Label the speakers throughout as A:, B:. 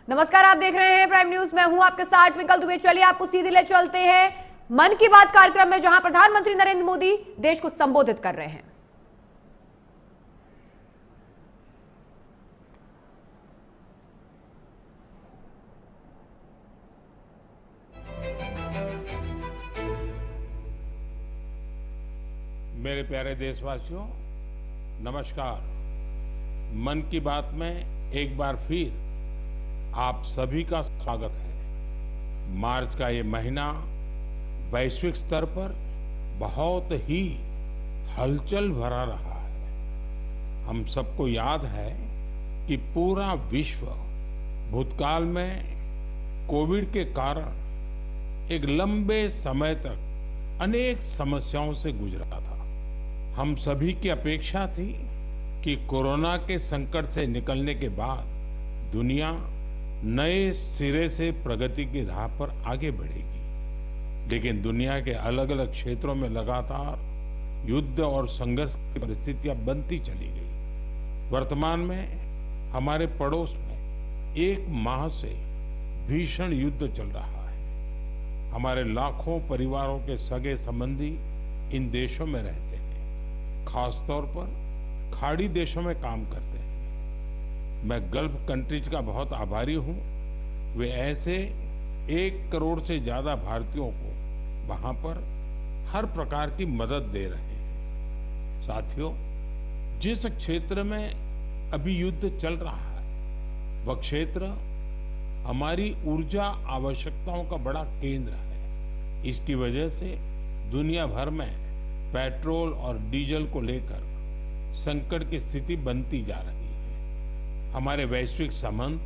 A: नमस्कार, आप देख रहे हैं प्राइम न्यूज। मैं हूं आपके साथ ट्विंकल दुबे। चलिए आपको सीधे ले चलते हैं मन की बात कार्यक्रम में, जहां प्रधानमंत्री नरेंद्र मोदी देश को संबोधित कर रहे हैं।
B: मेरे प्यारे देशवासियों, नमस्कार। मन की बात में एक बार फिर आप सभी का स्वागत है। मार्च का ये महीना वैश्विक स्तर पर बहुत ही हलचल भरा रहा है। हम सबको याद है कि पूरा विश्व भूतकाल में कोविड के कारण एक लंबे समय तक अनेक समस्याओं से गुजरा था। हम सभी की अपेक्षा थी कि कोरोना के संकट से निकलने के बाद दुनिया नए सिरे से प्रगति की राह पर आगे बढ़ेगी, लेकिन दुनिया के अलग अलग क्षेत्रों में लगातार युद्ध और संघर्ष की परिस्थितियां बनती चली गई। वर्तमान में हमारे पड़ोस में एक माह से भीषण युद्ध चल रहा है। हमारे लाखों परिवारों के सगे संबंधी इन देशों में रहते हैं, खासतौर पर खाड़ी देशों में काम करते हैं। मैं गल्फ कंट्रीज का बहुत आभारी हूं। वे ऐसे 1 करोड़ से ज्यादा भारतीयों को वहां पर हर प्रकार की मदद दे रहे हैं। साथियों, जिस क्षेत्र में अभी युद्ध चल रहा है वह क्षेत्र हमारी ऊर्जा आवश्यकताओं का बड़ा केंद्र है। इसकी वजह से दुनिया भर में पेट्रोल और डीजल को लेकर संकट की स्थिति बनती जा रही है। हमारे वैश्विक संबंध,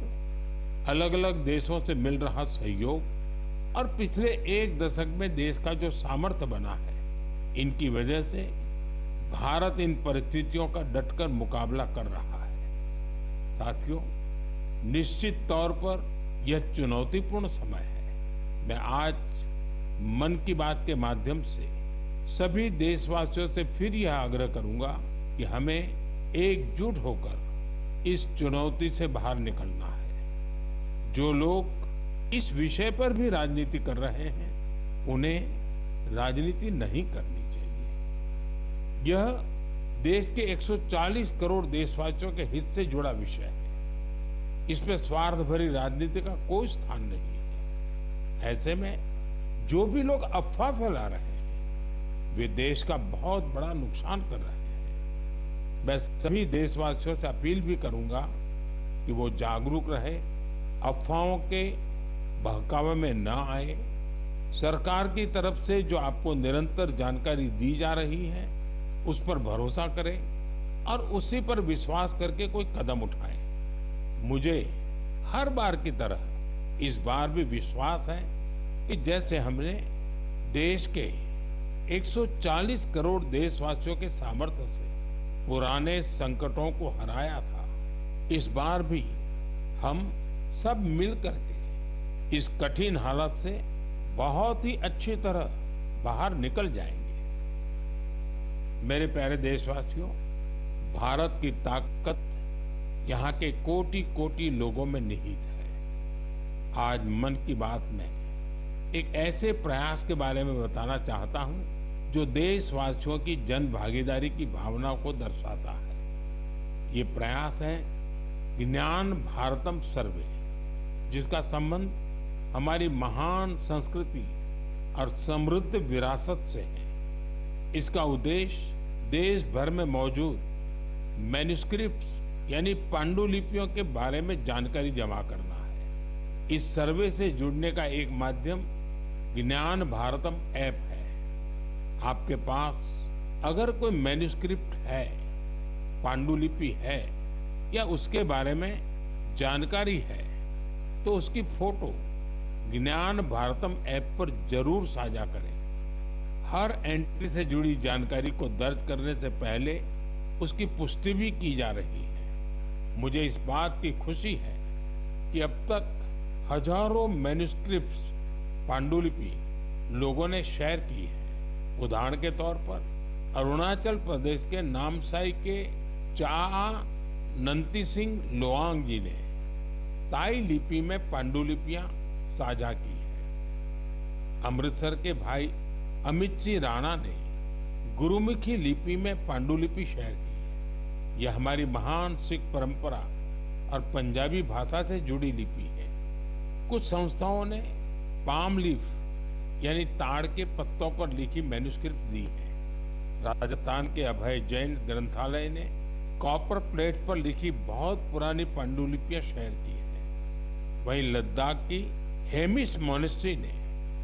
B: अलग अलग देशों से मिल रहा सहयोग और पिछले 1 दशक में देश का जो सामर्थ्य बना है, इनकी वजह से भारत इन परिस्थितियों का डटकर मुकाबला कर रहा है। साथियों, निश्चित तौर पर यह चुनौतीपूर्ण समय है। मैं आज मन की बात के माध्यम से सभी देशवासियों से फिर यह आग्रह करूंगा कि हमें एकजुट होकर इस चुनौती से बाहर निकलना है। जो लोग इस विषय पर भी राजनीति कर रहे हैं, उन्हें राजनीति नहीं करनी चाहिए। यह देश के 140 करोड़ देशवासियों के हित से जुड़ा विषय है। इसमें स्वार्थ भरी राजनीति का कोई स्थान नहीं है। ऐसे में जो भी लोग अफवाह फैला रहे हैं, वे देश का बहुत बड़ा नुकसान कर रहे हैं। मैं सभी देशवासियों से अपील भी करूंगा कि वो जागरूक रहे, अफवाहों के बहकावे में न आए। सरकार की तरफ से जो आपको निरंतर जानकारी दी जा रही है, उस पर भरोसा करें और उसी पर विश्वास करके कोई कदम उठाएं। मुझे हर बार की तरह इस बार भी विश्वास है कि जैसे हमने देश के 140 करोड़ देशवासियों के सामर्थ्य से पुराने संकटों को हराया था, इस बार भी हम सब मिलकर के इस कठिन हालत से बहुत ही अच्छी तरह बाहर निकल जाएंगे। मेरे प्यारे देशवासियों, भारत की ताकत यहाँ के कोटि कोटि लोगों में निहित है। आज मन की बात में एक ऐसे प्रयास के बारे में बताना चाहता हूं जो देशवासियों की जन भागीदारी की भावना को दर्शाता है। ये प्रयास है ज्ञान भारतम सर्वे, जिसका संबंध हमारी महान संस्कृति और समृद्ध विरासत से है। इसका उद्देश्य देश भर में मौजूद मैन्युस्क्रिप्ट्स यानी पांडुलिपियों के बारे में जानकारी जमा करना है। इस सर्वे से जुड़ने का एक माध्यम ज्ञान भारतम ऐप है। आपके पास अगर कोई मैन्युस्क्रिप्ट है, पांडुलिपि है या उसके बारे में जानकारी है, तो उसकी फोटो ज्ञान भारतम ऐप पर जरूर साझा करें। हर एंट्री से जुड़ी जानकारी को दर्ज करने से पहले उसकी पुष्टि भी की जा रही है। मुझे इस बात की खुशी है कि अब तक हजारों मैन्युस्क्रिप्ट्स, पांडुलिपि लोगों ने शेयर की है। उदाहरण के तौर पर अरुणाचल प्रदेश के नामसाई के चा नंती सिंह लोआंग जी ने ताई लिपि में पांडुलिपियां साझा की है। अमृतसर के भाई अमित सिंह राणा ने गुरुमुखी लिपि में पांडुलिपि शेयर की है। यह हमारी महान सिख परंपरा और पंजाबी भाषा से जुड़ी लिपि है। कुछ संस्थाओं ने पाम लीफ यानी ताड़ के पत्तों पर लिखी मैन्युस्क्रिप्ट दी है। राजस्थान के अभय जैन ग्रंथालय ने कॉपर प्लेट पर लिखी बहुत पुरानी पांडुलिपियां शेयर की है। वहीं लद्दाख की हेमिस मोनेस्ट्री ने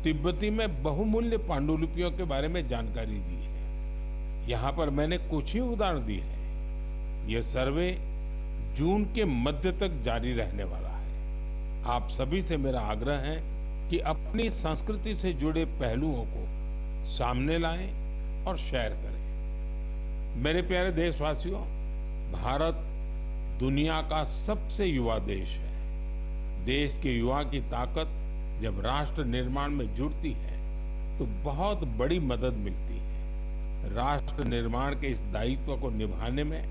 B: तिब्बती में बहुमूल्य पांडुलिपियों के बारे में जानकारी दी है। यहाँ पर मैंने कुछ ही उदाहरण दिए हैं। यह सर्वे जून के मध्य तक जारी रहने वाला है। आप सभी से मेरा आग्रह है कि अपनी संस्कृति से जुड़े पहलुओं को सामने लाएं और शेयर करें। मेरे प्यारे देशवासियों, भारत दुनिया का सबसे युवा देश है। देश के युवा की ताकत जब राष्ट्र निर्माण में जुड़ती है तो बहुत बड़ी मदद मिलती है। राष्ट्र निर्माण के इस दायित्व को निभाने में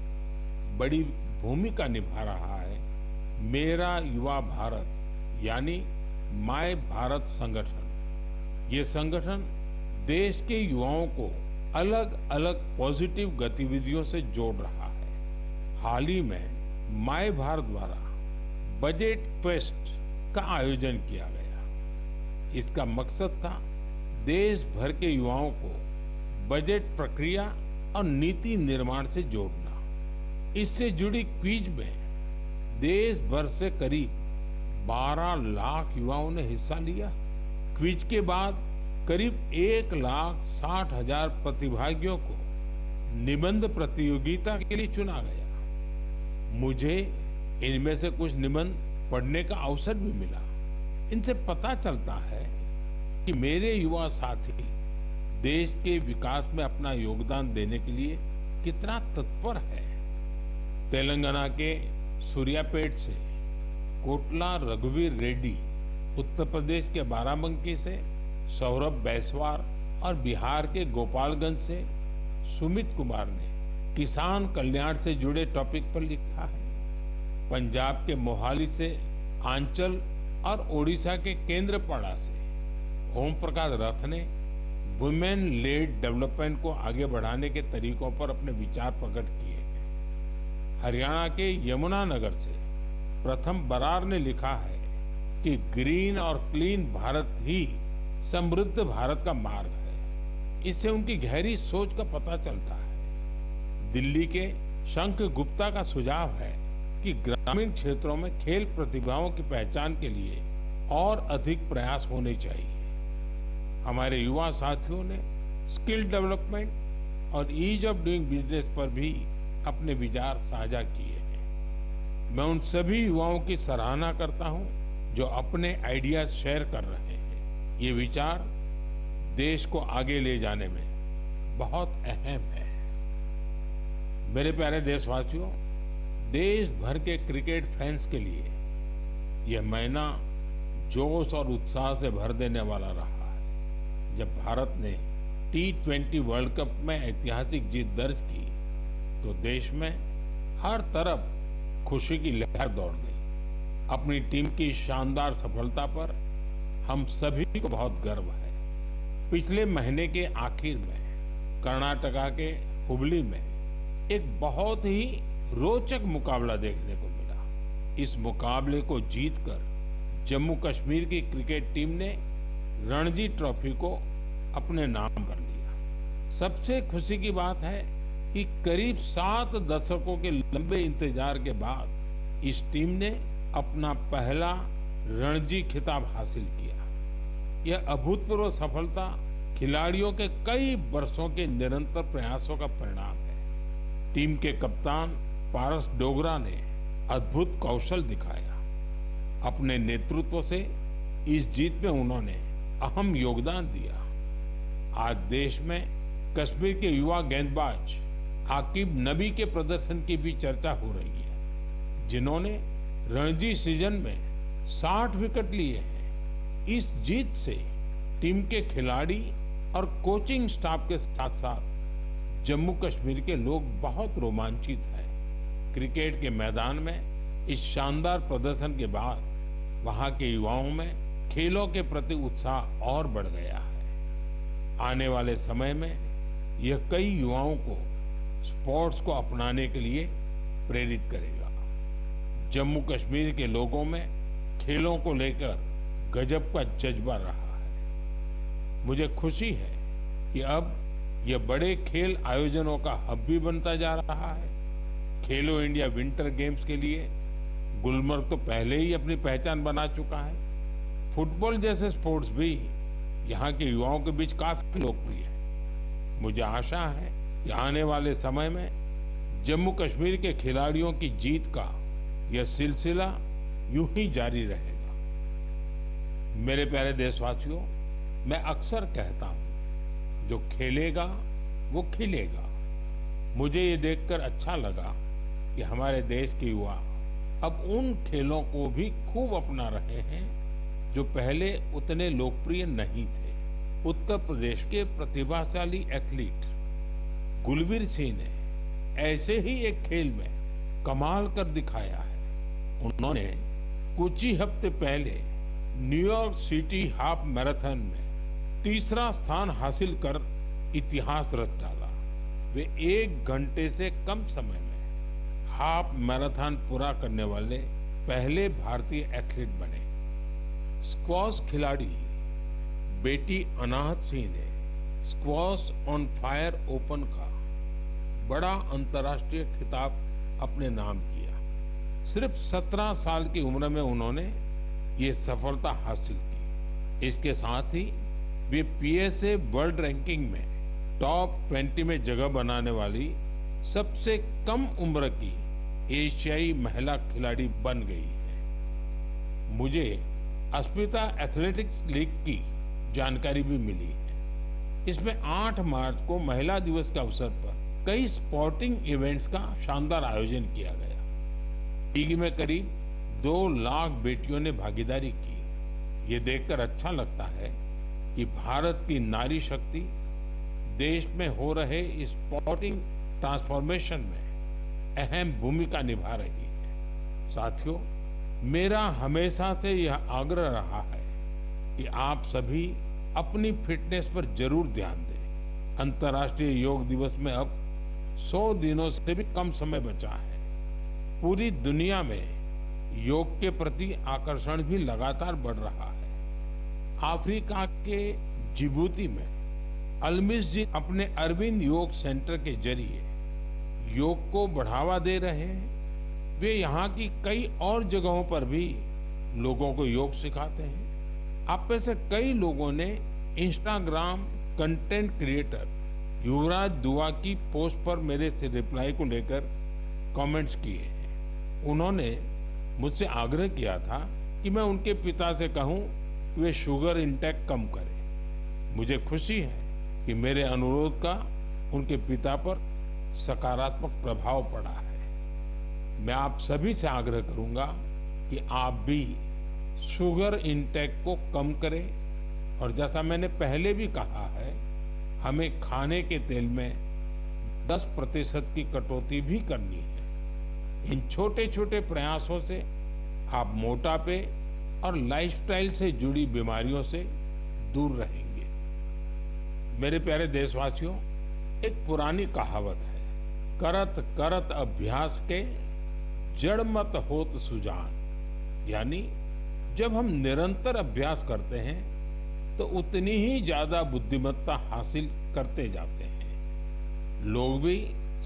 B: बड़ी भूमिका निभा रहा है मेरा युवा भारत यानी माय भारत संगठन। ये संगठन देश के युवाओं को अलग अलग पॉजिटिव गतिविधियों से जोड़ रहा है। हाल ही में माय भारत द्वारा बजट फेस्ट का आयोजन किया गया। इसका मकसद था देश भर के युवाओं को बजट प्रक्रिया और नीति निर्माण से जोड़ना। इससे जुड़ी क्विज में देश भर से करीब 12 लाख युवाओं ने हिस्सा लिया। क्विज के बाद करीब 1,60,000 प्रतिभागियों को निबंध प्रतियोगिता के लिए चुना गया। मुझे इनमें से कुछ निबंध पढ़ने का अवसर भी मिला। इनसे पता चलता है कि मेरे युवा साथी देश के विकास में अपना योगदान देने के लिए कितना तत्पर है। तेलंगाना के सूर्यापेट से कोटला रघुवीर रेड्डी, उत्तर प्रदेश के बाराबंकी से सौरभ बैसवार और बिहार के गोपालगंज से सुमित कुमार ने किसान कल्याण से जुड़े टॉपिक पर लिखा है। पंजाब के मोहाली से आंचल और ओडिशा के केंद्रपाड़ा से ओम प्रकाश रथ ने वुमेन लेड डेवलपमेंट को आगे बढ़ाने के तरीकों पर अपने विचार प्रकट किए हैं। हरियाणा के यमुनानगर से प्रथम बरार ने लिखा है कि ग्रीन और क्लीन भारत ही समृद्ध भारत का मार्ग है। इससे उनकी गहरी सोच का पता चलता है। दिल्ली के शंख गुप्ता का सुझाव है कि ग्रामीण क्षेत्रों में खेल प्रतिभाओं की पहचान के लिए और अधिक प्रयास होने चाहिए। हमारे युवा साथियों ने स्किल डेवलपमेंट और ईज ऑफ डूइंग बिजनेस पर भी अपने विचार साझा किए हैं। मैं उन सभी युवाओं की सराहना करता हूं जो अपने आइडियाज शेयर कर रहे हैं। ये विचार देश को आगे ले जाने में बहुत अहम है। मेरे प्यारे देशवासियों, देश भर के क्रिकेट फैंस के लिए यह महीना जोश और उत्साह से भर देने वाला रहा है। जब भारत ने T20 वर्ल्ड कप में ऐतिहासिक जीत दर्ज की तो देश में हर तरफ खुशी की लहर दौड़ गई। अपनी टीम की शानदार सफलता पर हम सभी को बहुत गर्व है। पिछले महीने के आखिर में कर्नाटका के हुबली में एक बहुत ही रोचक मुकाबला देखने को मिला। इस मुकाबले को जीतकर जम्मू कश्मीर की क्रिकेट टीम ने रणजी ट्रॉफी को अपने नाम कर लिया। सबसे खुशी की बात है कि करीब 7 दशकों के लंबे इंतजार के बाद इस टीम ने अपना पहला रणजी खिताब हासिल किया। यह अभूतपूर्व सफलता खिलाड़ियों के कई वर्षों के निरंतर प्रयासों का परिणाम है। टीम के कप्तान पारस डोगरा ने अद्भुत कौशल दिखाया। अपने नेतृत्व से इस जीत में उन्होंने अहम योगदान दिया। आज देश में कश्मीर के युवा गेंदबाज आकिब नबी के प्रदर्शन की भी चर्चा हो रही है, जिन्होंने रणजी सीजन में 60 विकेट लिए हैं। इस जीत से टीम के खिलाड़ी और कोचिंग स्टाफ के साथ साथ जम्मू कश्मीर के लोग बहुत रोमांचित हैं। क्रिकेट के मैदान में इस शानदार प्रदर्शन के बाद वहां के युवाओं में खेलों के प्रति उत्साह और बढ़ गया है। आने वाले समय में यह कई युवाओं को स्पोर्ट्स को अपनाने के लिए प्रेरित करेगा। जम्मू कश्मीर के लोगों में खेलों को लेकर गजब का जज्बा रहा है। मुझे खुशी है कि अब यह बड़े खेल आयोजनों का हब भी बनता जा रहा है। खेलो इंडिया विंटर गेम्स के लिए गुलमर्ग तो पहले ही अपनी पहचान बना चुका है। फुटबॉल जैसे स्पोर्ट्स भी यहाँ के युवाओं के बीच काफी लोकप्रिय है। मुझे आशा है कि आने वाले समय में जम्मू कश्मीर के खिलाड़ियों की जीत का यह सिलसिला यूं ही जारी रहेगा। मेरे प्यारे देशवासियों, मैं अक्सर कहता हूं, जो खेलेगा वो खिलेगा। मुझे ये देखकर अच्छा लगा कि हमारे देश के युवा अब उन खेलों को भी खूब अपना रहे हैं जो पहले उतने लोकप्रिय नहीं थे। उत्तर प्रदेश के प्रतिभाशाली एथलीट गुलबीर सिंह ने ऐसे ही एक खेल में कमाल कर दिखाया है। उन्होंने कुछ ही हफ्ते पहले न्यूयॉर्क सिटी हाफ मैराथन में तीसरा स्थान हासिल कर इतिहास रच डाला। वे 1 घंटे से कम समय में हाफ मैराथन पूरा करने वाले पहले भारतीय एथलीट बने। स्क्वॉश खिलाड़ी बेटी अनाहत सिंह ने स्क्वॉश ऑन फायर ओपन का बड़ा अंतर्राष्ट्रीय खिताब अपने नाम किया। सिर्फ 17 साल की उम्र में उन्होंने ये सफलता हासिल की। इसके साथ ही वे पीएसए वर्ल्ड रैंकिंग में टॉप 20 में जगह बनाने वाली सबसे कम उम्र की एशियाई महिला खिलाड़ी बन गई है। मुझे अस्मिता एथलेटिक्स लीग की जानकारी भी मिली है। इसमें 8 मार्च को महिला दिवस के अवसर पर कई स्पोर्टिंग इवेंट्स का शानदार आयोजन किया गया। लीग में करीब 2 लाख बेटियों ने भागीदारी की। ये देखकर अच्छा लगता है कि भारत की नारी शक्ति देश में हो रहे इस स्पोर्टिंग ट्रांसफॉर्मेशन में अहम भूमिका निभा रही है। साथियों, मेरा हमेशा से यह आग्रह रहा है कि आप सभी अपनी फिटनेस पर जरूर ध्यान दें। अंतर्राष्ट्रीय योग दिवस में अब 100 दिनों से भी कम समय बचा है। पूरी दुनिया में योग के प्रति आकर्षण भी लगातार बढ़ रहा है। अफ्रीका के जिबूती में अलमिस जी अपने अरविंद योग सेंटर के जरिए योग को बढ़ावा दे रहे हैं। वे यहाँ की कई और जगहों पर भी लोगों को योग सिखाते हैं। आप में से कई लोगों ने इंस्टाग्राम कंटेंट क्रिएटर युवराज दुआ की पोस्ट पर मेरे से रिप्लाई को लेकर कमेंट्स किए हैं। उन्होंने मुझसे आग्रह किया था कि मैं उनके पिता से कहूं कि वे शुगर इंटेक कम करें। मुझे खुशी है कि मेरे अनुरोध का उनके पिता पर सकारात्मक प्रभाव पड़ा है। मैं आप सभी से आग्रह करूंगा कि आप भी शुगर इंटेक को कम करें और जैसा मैंने पहले भी कहा है, हमें खाने के तेल में 10% की कटौती भी करनी है। इन छोटे छोटे प्रयासों से आप मोटापे और लाइफस्टाइल से जुड़ी बीमारियों से दूर रहेंगे। मेरे प्यारे देशवासियों, एक पुरानी कहावत है, करत करत अभ्यास के जड़ मत होत सुजान। यानी जब हम निरंतर अभ्यास करते हैं तो उतनी ही ज्यादा बुद्धिमत्ता हासिल करते जाते हैं। लोग भी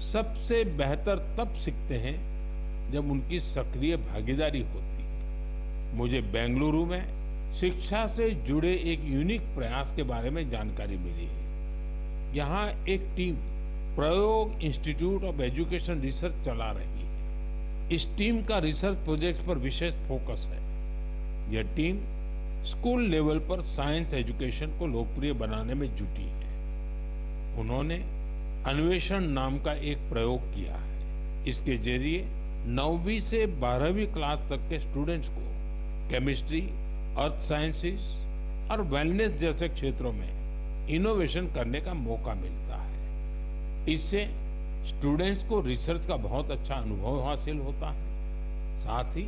B: सबसे बेहतर तब सीखते हैं जब उनकी सक्रिय भागीदारी होती है। मुझे बेंगलुरु में शिक्षा से जुड़े एक यूनिक प्रयास के बारे में जानकारी मिली है। यहाँ एक टीम प्रयोग इंस्टीट्यूट ऑफ एजुकेशन रिसर्च चला रही है। इस टीम का रिसर्च प्रोजेक्ट पर विशेष फोकस है। यह टीम स्कूल लेवल पर साइंस एजुकेशन को लोकप्रिय बनाने में जुटी है। उन्होंने अन्वेषण नाम का एक प्रयोग किया है। इसके जरिए 9वीं से 12वीं क्लास तक के स्टूडेंट्स को केमिस्ट्री, अर्थ साइंसेस और वेलनेस जैसे क्षेत्रों में इनोवेशन करने का मौका मिलता है। इससे स्टूडेंट्स को रिसर्च का बहुत अच्छा अनुभव हासिल होता है। साथ ही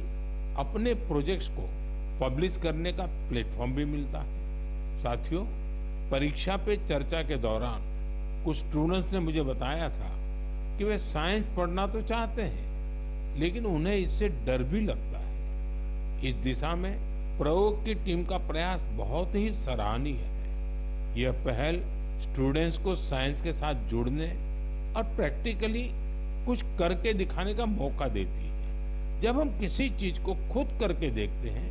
B: अपने प्रोजेक्ट्स को पब्लिश करने का प्लेटफॉर्म भी मिलता है। साथियों, परीक्षा पे चर्चा के दौरान कुछ स्टूडेंट्स ने मुझे बताया था कि वे साइंस पढ़ना तो चाहते हैं, लेकिन उन्हें इससे डर भी लगता है। इस दिशा में प्रयोग की टीम का प्रयास बहुत ही सराहनीय है। यह पहल स्टूडेंट्स को साइंस के साथ जुड़ने और प्रैक्टिकली कुछ करके दिखाने का मौका देती है। जब हम किसी चीज को खुद करके देखते हैं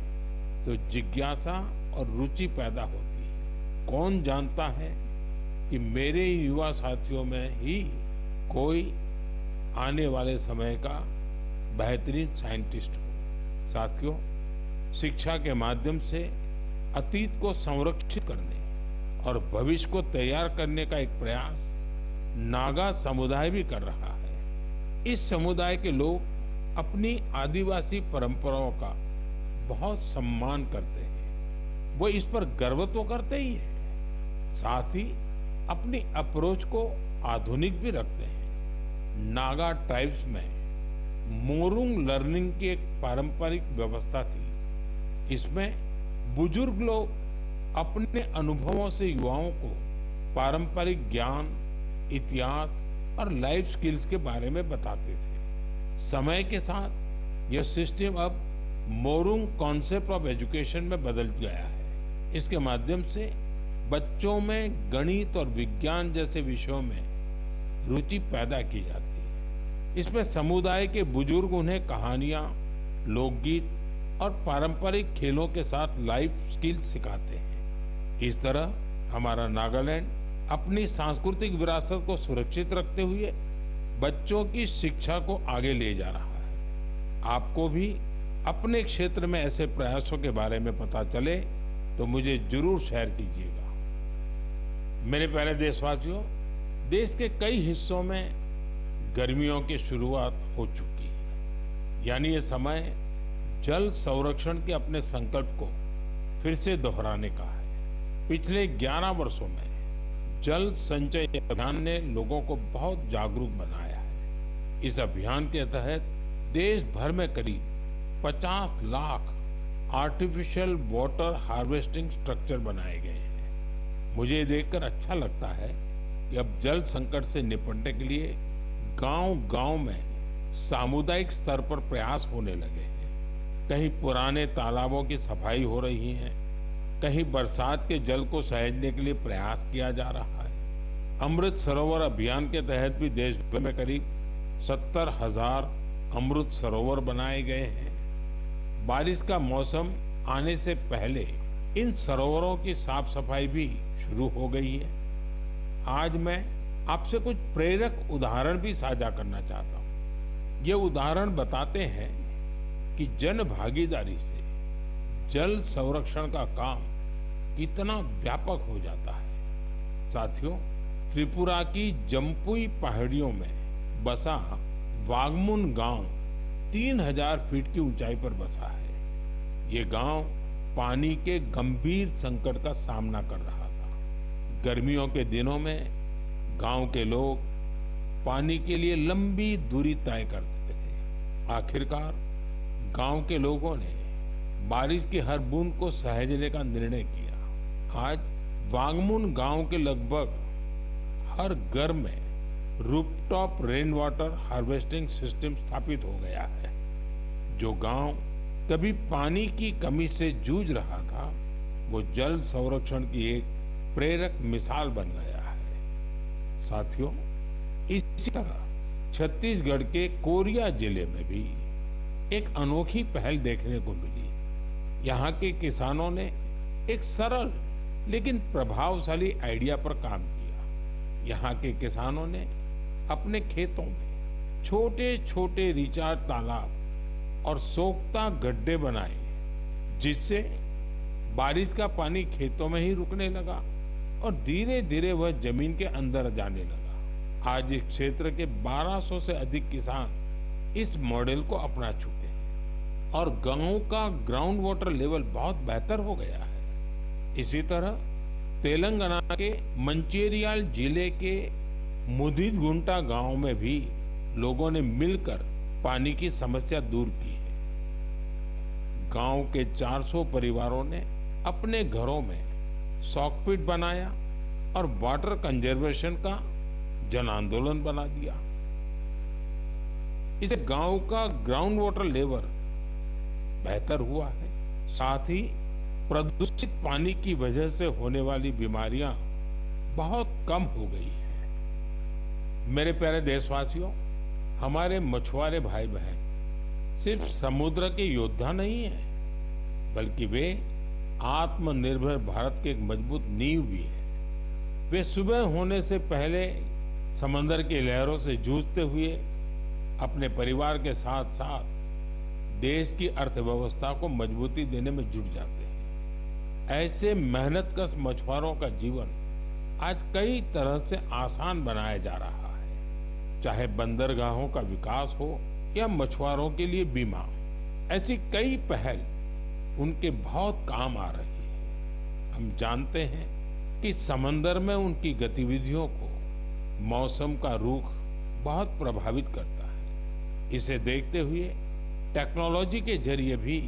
B: तो जिज्ञासा और रुचि पैदा होती है। कौन जानता है कि मेरे युवा साथियों में ही कोई आने वाले समय का बेहतरीन साइंटिस्ट हो। साथियों, शिक्षा के माध्यम से अतीत को संरक्षित करने और भविष्य को तैयार करने का एक प्रयास नागा समुदाय भी कर रहा है। इस समुदाय के लोग अपनी आदिवासी परंपराओं का बहुत सम्मान करते हैं। वो इस पर गर्व तो करते ही हैं, साथ ही अपनी अप्रोच को आधुनिक भी रखते हैं। नागा ट्राइब्स में मोरुंग लर्निंग की एक पारंपरिक व्यवस्था थी। इसमें बुजुर्ग लोग अपने अनुभवों से युवाओं को पारंपरिक ज्ञान, इतिहास और लाइफ स्किल्स के बारे में बताते थे। समय के साथ यह सिस्टम अब मोरुंग कॉन्सेप्ट ऑफ एजुकेशन में बदल गया है। इसके माध्यम से बच्चों में गणित और विज्ञान जैसे विषयों में रुचि पैदा की जाती है। इसमें समुदाय के बुजुर्ग उन्हें कहानियां, लोकगीत और पारंपरिक खेलों के साथ लाइफ स्किल्स सिखाते हैं। इस तरह हमारा नागालैंड अपनी सांस्कृतिक विरासत को सुरक्षित रखते हुए बच्चों की शिक्षा को आगे ले जा रहा है। आपको भी अपने क्षेत्र में ऐसे प्रयासों के बारे में पता चले तो मुझे जरूर शेयर कीजिएगा। मेरे प्यारे देशवासियों, देश के कई हिस्सों में गर्मियों की शुरुआत हो चुकी है, यानी ये समय जल संरक्षण के अपने संकल्प को फिर से दोहराने का है। पिछले 11 वर्षों में जल संचय अभियान ने लोगों को बहुत जागरूक बनाया है। इस अभियान के तहत देश भर में करीब 50 lakh artificial water harvesting structure बनाए गए हैं। मुझे ये देखकर अच्छा लगता है कि अब जल संकट से निपटने के लिए गांव-गांव में सामुदायिक स्तर पर प्रयास होने लगे हैं। कहीं पुराने तालाबों की सफाई हो रही है, कहीं बरसात के जल को सहेजने के लिए प्रयास किया जा रहा है। अमृत सरोवर अभियान के तहत भी देश भर में करीब 70,000 अमृत सरोवर बनाए गए हैं। बारिश का मौसम आने से पहले इन सरोवरों की साफ सफाई भी शुरू हो गई है। आज मैं आपसे कुछ प्रेरक उदाहरण भी साझा करना चाहता हूँ। ये उदाहरण बताते हैं कि जन भागीदारी से जल संरक्षण का काम कितना व्यापक हो जाता है। साथियों, त्रिपुरा की जम्पुई पहाड़ियों में बसा वागमुन गांव 3000 फीट की ऊंचाई पर बसा है। ये गांव पानी के गंभीर संकट का सामना कर रहा था। गर्मियों के दिनों में गांव के लोग पानी के लिए लंबी दूरी तय करते थे। आखिरकार गांव के लोगों ने बारिश की हर बूंद को सहेजने का निर्णय किया। आज वागमुन गांव के लगभग हर घर में rooftop rain water harvesting system स्थापित हो गया है। जो गांव कभी पानी की कमी से जूझ रहा था, वो जल संरक्षण की एक प्रेरक मिसाल बन गया है। साथियों, इसी तरह छत्तीसगढ़ के कोरिया जिले में भी एक अनोखी पहल देखने को मिली। यहाँ के किसानों ने एक सरल लेकिन प्रभावशाली आइडिया पर काम किया। यहाँ के किसानों ने अपने खेतों में छोटे छोटे रिचार्ज तालाब और सोखता गड्ढे बनाए, जिससे बारिश का पानी खेतों में ही रुकने लगा और धीरे धीरे वह जमीन के अंदर जाने लगा। आज इस क्षेत्र के 1200 से अधिक किसान इस मॉडल को अपना चुके हैं और गांव का ग्राउंड वाटर लेवल बहुत बेहतर हो गया है। इसी तरह तेलंगाना के मंचेरियाल जिले के मुदिगुंटा गांव में भी लोगों ने मिलकर पानी की समस्या दूर की है। गांव के 400 परिवारों ने अपने घरों में सॉकपिट बनाया और वाटर कंजर्वेशन का जन आंदोलन बना दिया। इससे गांव का ग्राउंड वाटर लेवल बेहतर हुआ है। साथ ही प्रदूषित पानी की वजह से होने वाली बीमारियां बहुत कम हो गई हैं। मेरे प्यारे देशवासियों, हमारे मछुआरे भाई बहन सिर्फ समुद्र के योद्धा नहीं है, बल्कि वे आत्मनिर्भर भारत के एक मजबूत नींव भी है। वे सुबह होने से पहले समंदर की लहरों से जूझते हुए अपने परिवार के साथ साथ देश की अर्थव्यवस्था को मजबूती देने में जुट जाते हैं। ऐसे मेहनतकश मछुआरों का जीवन आज कई तरह से आसान बनाया जा रहा है। चाहे बंदरगाहों का विकास हो या मछुआरों के लिए बीमा, ऐसी कई पहल उनके बहुत काम आ रही है। हम जानते हैं कि समंदर में उनकी गतिविधियों को मौसम का रुख बहुत प्रभावित करता है। इसे देखते हुए टेक्नोलॉजी के जरिए भी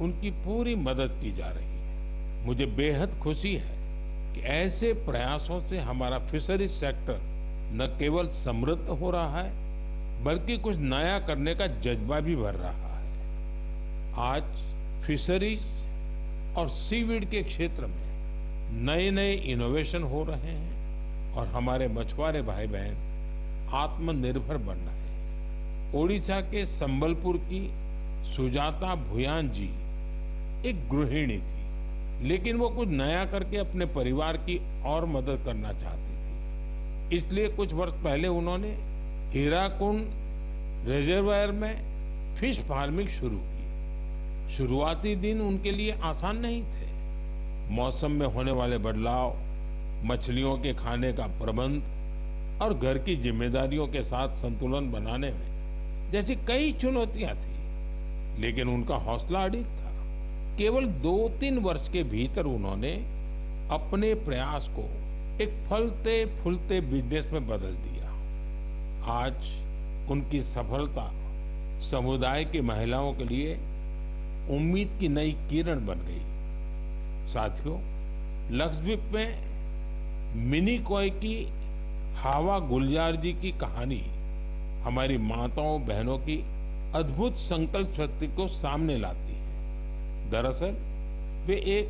B: उनकी पूरी मदद की जा रही है। मुझे बेहद खुशी है कि ऐसे प्रयासों से हमारा फिशरीज सेक्टर न केवल समृद्ध हो रहा है, बल्कि कुछ नया करने का जज्बा भी भर रहा है। आज फिशरीज और सीवीड के क्षेत्र में नए नए इनोवेशन हो रहे हैं और हमारे मछुआरे भाई बहन आत्मनिर्भर बन रहे हैं। ओडिशा के संबलपुर की सुजाता भुयान जी एक गृहिणी थी, लेकिन वो कुछ नया करके अपने परिवार की और मदद करना चाहती थी। इसलिए कुछ वर्ष पहले उन्होंने हीराकुंड रिजर्वायर में फिश फार्मिंग शुरू की। शुरुआती दिन उनके लिए आसान नहीं थे। मौसम में होने वाले बदलाव, मछलियों के खाने का प्रबंध और घर की जिम्मेदारियों के साथ संतुलन बनाने में जैसी कई चुनौतियां थी, लेकिन उनका हौसला अडिग था। केवल 2-3 वर्ष के भीतर उन्होंने अपने प्रयास को एक फलते फूलते बिजनेस में बदल दिया। आज उनकी सफलता समुदाय की महिलाओं के लिए उम्मीद की नई किरण बन गई। साथियों, लक्षद्वीप में मिनी कॉय की हावा गुलजार जी की कहानी हमारी माताओं बहनों की अद्भुत संकल्प शक्ति को सामने लाती है। दरअसल वे एक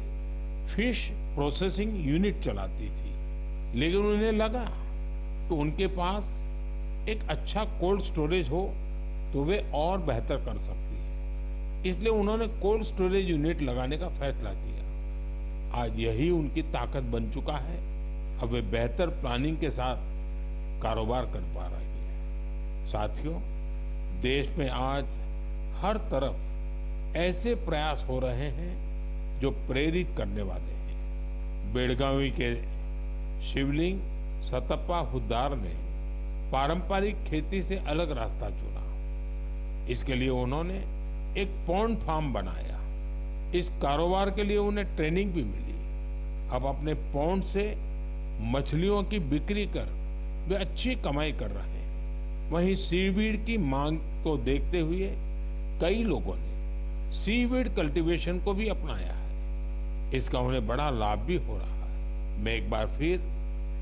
B: फिश प्रोसेसिंग यूनिट चलाती थी, लेकिन उन्हें लगा कि उनके पास एक अच्छा कोल्ड स्टोरेज हो तो वे और बेहतर कर सकती है। इसलिए उन्होंने कोल्ड स्टोरेज यूनिट लगाने का फैसला किया। आज यही उनकी ताकत बन चुका है। अब वे बेहतर प्लानिंग के साथ कारोबार कर पा रही है। साथियों, देश में आज हर तरफ ऐसे प्रयास हो रहे हैं जो प्रेरित करने वाले हैं। बेलगावी के शिवलिंग सतप्पा हुद्दार ने पारंपरिक खेती से अलग रास्ता चुना। इसके लिए उन्होंने एक पॉन्ड फार्म बनाया। इस कारोबार के लिए उन्हें ट्रेनिंग भी मिली। अब अपने पॉन्ड से मछलियों की बिक्री कर वे अच्छी कमाई कर रहे हैं। वहीं सीवीड की मांग को देखते हुए कई लोगों ने सीवीड कल्टीवेशन को भी अपनाया है। इसका उन्हें बड़ा लाभ भी हो रहा है। मैं एक बार फिर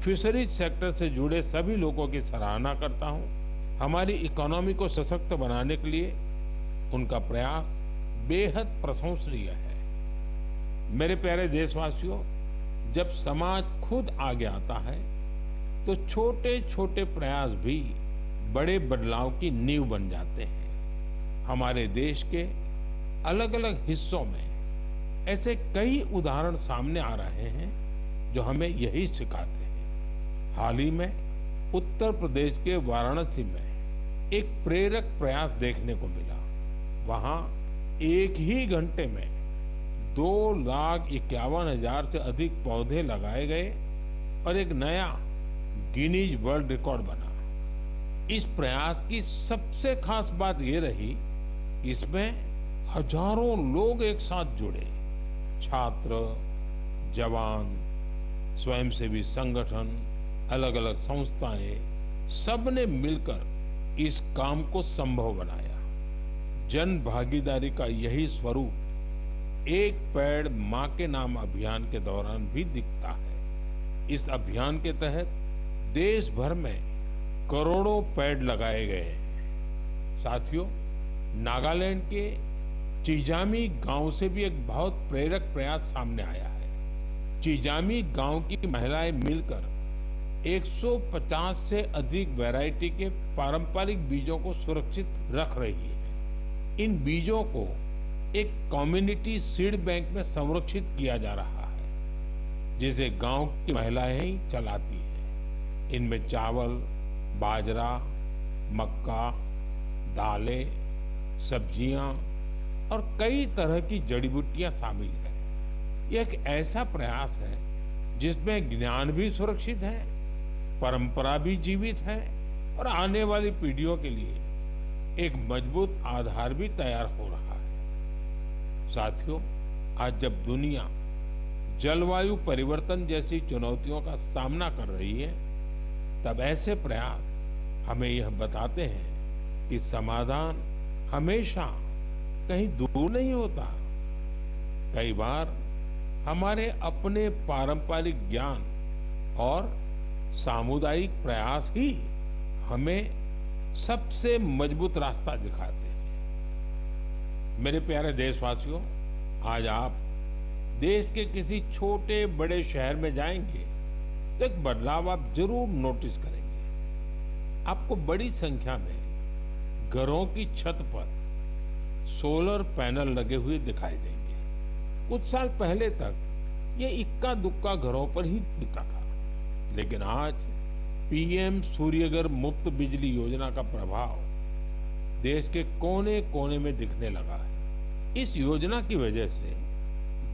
B: फिशरीज सेक्टर से जुड़े सभी लोगों की सराहना करता हूं। हमारी इकोनॉमी को सशक्त बनाने के लिए उनका प्रयास बेहद प्रशंसनीय है। मेरे प्यारे देशवासियों, जब समाज खुद आगे आता है तो छोटे छोटे प्रयास भी बड़े बदलाव की नींव बन जाते हैं। हमारे देश के अलग अलग हिस्सों में ऐसे कई उदाहरण सामने आ रहे हैं जो हमें यही सिखाते हैं। हाल ही में उत्तर प्रदेश के वाराणसी में एक प्रेरक प्रयास देखने को मिला। वहां एक ही घंटे में 2,51,000 से अधिक पौधे लगाए गए और एक नया गिनीज वर्ल्ड रिकॉर्ड बना। इस प्रयास की सबसे खास बात ये रही कि इसमें हजारों लोग एक साथ जुड़े। छात्र, जवान, स्वयंसेवी संगठन, अलग अलग संस्थाएं, सबने मिलकर इस काम को संभव बनाया। जन भागीदारी का यही स्वरूप एक पेड़ मां के नाम अभियान के दौरान भी दिखता है। इस अभियान के तहत देश भर में करोड़ों पेड़ लगाए गए हैं। साथियों, नागालैंड के चिजामी गांव से भी एक बहुत प्रेरक प्रयास सामने आया है। चिजामी गांव की महिलाएं मिलकर 150 से अधिक वैरायटी के पारंपरिक बीजों को सुरक्षित रख रही है। इन बीजों को एक कम्युनिटी सीड बैंक में संरक्षित किया जा रहा है, जिसे गांव की महिलाएं ही चलाती हैं। इनमें चावल, बाजरा, मक्का, दालें, सब्जियां और कई तरह की जड़ी बूटियां शामिल हैं। यह एक ऐसा प्रयास है जिसमें ज्ञान भी सुरक्षित है, परंपरा भी जीवित है और आने वाली पीढ़ियों के लिए एक मजबूत आधार भी तैयार हो रहा है। साथियों, आज जब दुनिया जलवायु परिवर्तन जैसी चुनौतियों का सामना कर रही है, तब ऐसे प्रयास हमें यह बताते हैं कि समाधान हमेशा कहीं दूर नहीं होता। कई बार हमारे अपने पारंपरिक ज्ञान और सामुदायिक प्रयास ही हमें सबसे मजबूत रास्ता दिखाते हैं। मेरे प्यारे देशवासियों, आज आप देश के किसी छोटे बड़े शहर में जाएंगे तो एक बदलाव आप जरूर नोटिस करेंगे। आपको बड़ी संख्या में घरों की छत पर सोलर पैनल लगे हुए दिखाई देंगे। कुछ साल पहले तक ये इक्का दुक्का घरों पर ही दिखता था, लेकिन आज पीएम सूर्यघर मुफ्त बिजली योजना का प्रभाव देश के कोने कोने में दिखने लगा है। इस योजना की वजह से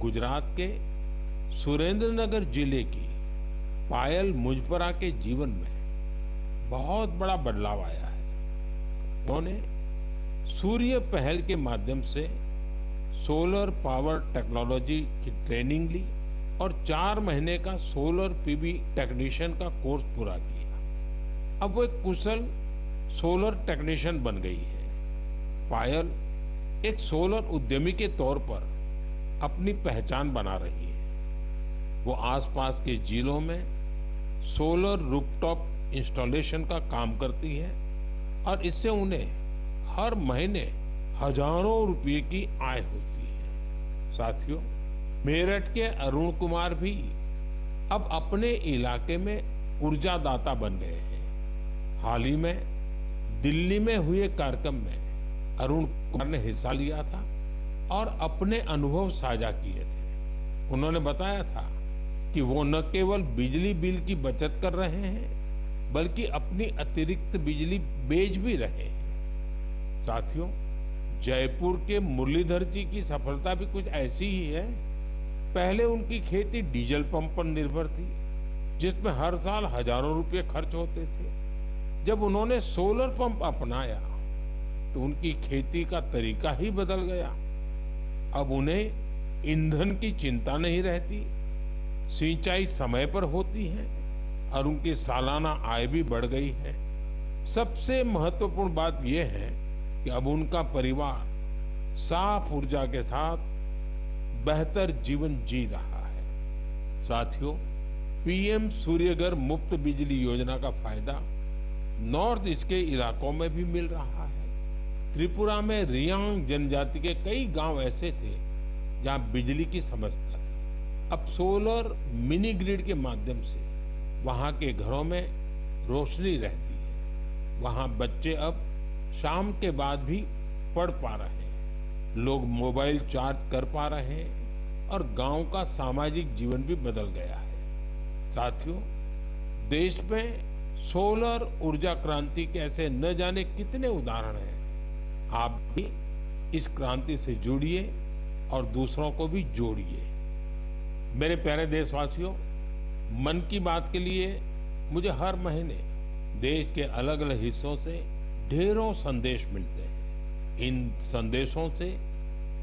B: गुजरात के सुरेंद्रनगर जिले की पायल मुजपरा के जीवन में बहुत बड़ा बदलाव आया है। उन्होंने सूर्य पहल के माध्यम से सोलर पावर टेक्नोलॉजी की ट्रेनिंग ली और 4 महीने का सोलर पीवी टेक्नीशियन का कोर्स पूरा किया। अब वो एक कुशल सोलर टेक्नीशियन बन गई है। पायल एक सोलर उद्यमी के तौर पर अपनी पहचान बना रही है। वो आसपास के जिलों में सोलर रूफटॉप इंस्टॉलेशन का काम करती है और इससे उन्हें हर महीने हजारों रुपए की आय होती है। साथियों, मेरठ के अरुण कुमार भी अब अपने इलाके में ऊर्जादाता बन गए हैं। हाल ही में दिल्ली में हुए कार्यक्रम में अरुण कुमार ने हिस्सा लिया था और अपने अनुभव साझा किए थे। उन्होंने बताया था कि वो न केवल बिजली बिल की बचत कर रहे हैं, बल्कि अपनी अतिरिक्त बिजली बेच भी रहे हैं। साथियों, जयपुर के मुरलीधर जी की सफलता भी कुछ ऐसी ही है। पहले उनकी खेती डीजल पंप पर निर्भर थी, जिसमें हर साल हजारों रुपए खर्च होते थे। जब उन्होंने सोलर पंप अपनाया तो उनकी खेती का तरीका ही बदल गया। अब उन्हें ईंधन की चिंता नहीं रहती, सिंचाई समय पर होती है और उनकी सालाना आय भी बढ़ गई है। सबसे महत्वपूर्ण बात यह है कि अब उनका परिवार साफ ऊर्जा के साथ बेहतर जीवन जी रहा है। साथियों, पीएम सूर्यघर मुफ्त बिजली योजना का फायदा नॉर्थ ईस्ट के इलाकों में भी मिल रहा है। त्रिपुरा में रियांग जनजाति के कई गांव ऐसे थे जहां बिजली की समस्या थी। अब सोलर मिनी ग्रिड के माध्यम से वहां के घरों में रोशनी रहती है। वहां बच्चे अब शाम के बाद भी पढ़ पा रहे हैं, लोग मोबाइल चार्ज कर पा रहे हैं और गांव का सामाजिक जीवन भी बदल गया है। साथियों, देश में सोलर ऊर्जा क्रांति के ऐसे न जाने कितने उदाहरण हैं। आप भी इस क्रांति से जुड़िए और दूसरों को भी जोड़िए। मेरे प्यारे देशवासियों, मन की बात के लिए मुझे हर महीने देश के अलग अलग हिस्सों से ढेरों संदेश मिलते हैं। इन संदेशों से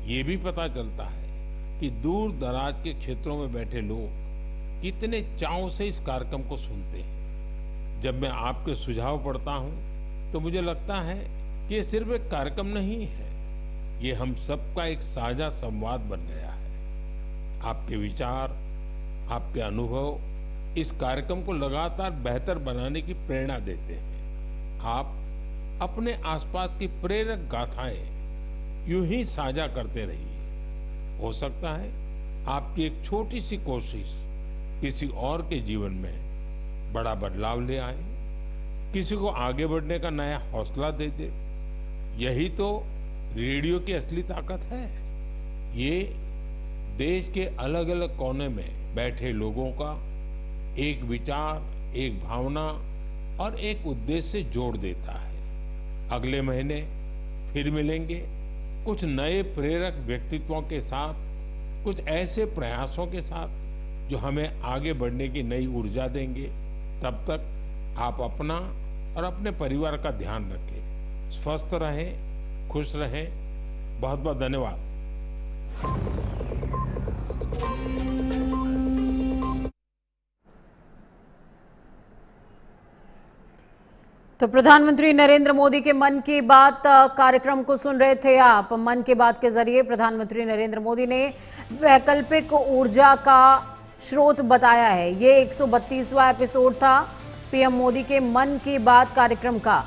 B: ये भी पता चलता है कि दूर दराज के क्षेत्रों में बैठे लोग कितने चाव से इस कार्यक्रम को सुनते हैं। जब मैं आपके सुझाव पढ़ता हूं तो मुझे लगता है कि ये सिर्फ एक कार्यक्रम नहीं है, ये हम सबका एक साझा संवाद बन गया है। आपके विचार, आपके अनुभव इस कार्यक्रम को लगातार बेहतर बनाने की प्रेरणा देते हैं। आप अपने आसपास की प्रेरक गाथाएं यूं ही साझा करते रहिए। हो सकता है आपकी एक छोटी सी कोशिश किसी और के जीवन में बड़ा बदलाव ले आए, किसी को आगे बढ़ने का नया हौसला दे दे। यही तो रेडियो की असली ताकत है। ये देश के अलग अलग कोने में बैठे लोगों का एक विचार, एक भावना और एक उद्देश्य से जोड़ देता है। अगले महीने फिर मिलेंगे कुछ नए प्रेरक व्यक्तित्वों के साथ, कुछ ऐसे प्रयासों के साथ जो हमें आगे बढ़ने की नई ऊर्जा देंगे। तब तक आप अपना और अपने परिवार का ध्यान रखें। स्वस्थ रहें, खुश रहें। बहुत बहुत धन्यवाद।
A: तो प्रधानमंत्री नरेंद्र मोदी के मन की बात कार्यक्रम को सुन रहे थे आप। मन की बात के जरिए प्रधानमंत्री नरेंद्र मोदी ने वैकल्पिक ऊर्जा का स्रोत बताया है। ये 132वां एपिसोड था पीएम मोदी के मन की बात कार्यक्रम का।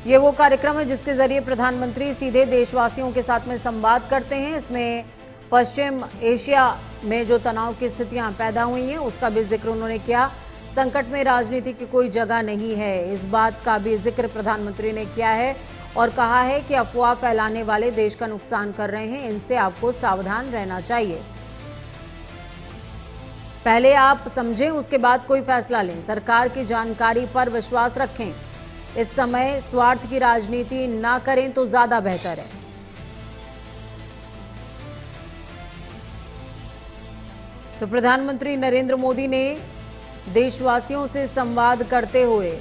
A: ये वो कार्यक्रम है जिसके जरिए प्रधानमंत्री सीधे देशवासियों के साथ में संवाद करते हैं। इसमें पश्चिम एशिया में जो तनाव की स्थितियां पैदा हुई हैं उसका भी जिक्र उन्होंने किया। संकट में राजनीति की कोई जगह नहीं है, इस बात का भी जिक्र प्रधानमंत्री ने किया है और कहा है कि अफवाह फैलाने वाले देश का नुकसान कर रहे हैं, इनसे आपको सावधान रहना चाहिए। पहले आप समझें, उसके बाद कोई फैसला लें। सरकार की जानकारी पर विश्वास रखें। इस समय स्वार्थ की राजनीति ना करें तो ज्यादा बेहतर है। तो प्रधानमंत्री नरेंद्र मोदी ने देशवासियों से संवाद करते हुए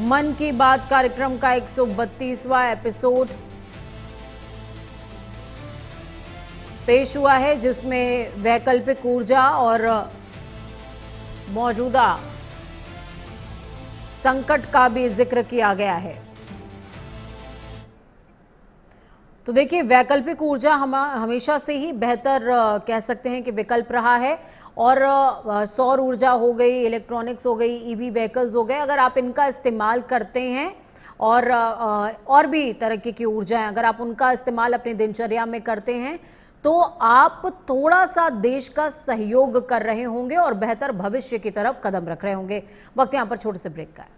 A: मन की बात कार्यक्रम का 132वां एपिसोड पेश हुआ है, जिसमें वैकल्पिक ऊर्जा और मौजूदा संकट का भी जिक्र किया गया है। तो देखिए, वैकल्पिक ऊर्जा हम हमेशा से ही बेहतर कह सकते हैं कि विकल्प रहा है और सौर ऊर्जा हो गई, इलेक्ट्रॉनिक्स हो गई, ईवी व्हीकल्स हो गए, अगर आप इनका इस्तेमाल करते हैं और भी तरह की ऊर्जा है, अगर आप उनका इस्तेमाल अपनी दिनचर्या में करते हैं तो आप थोड़ा सा देश का सहयोग कर रहे होंगे और बेहतर भविष्य की तरफ कदम रख रहे होंगे। वक्त यहाँ पर छोटे से ब्रेक का है।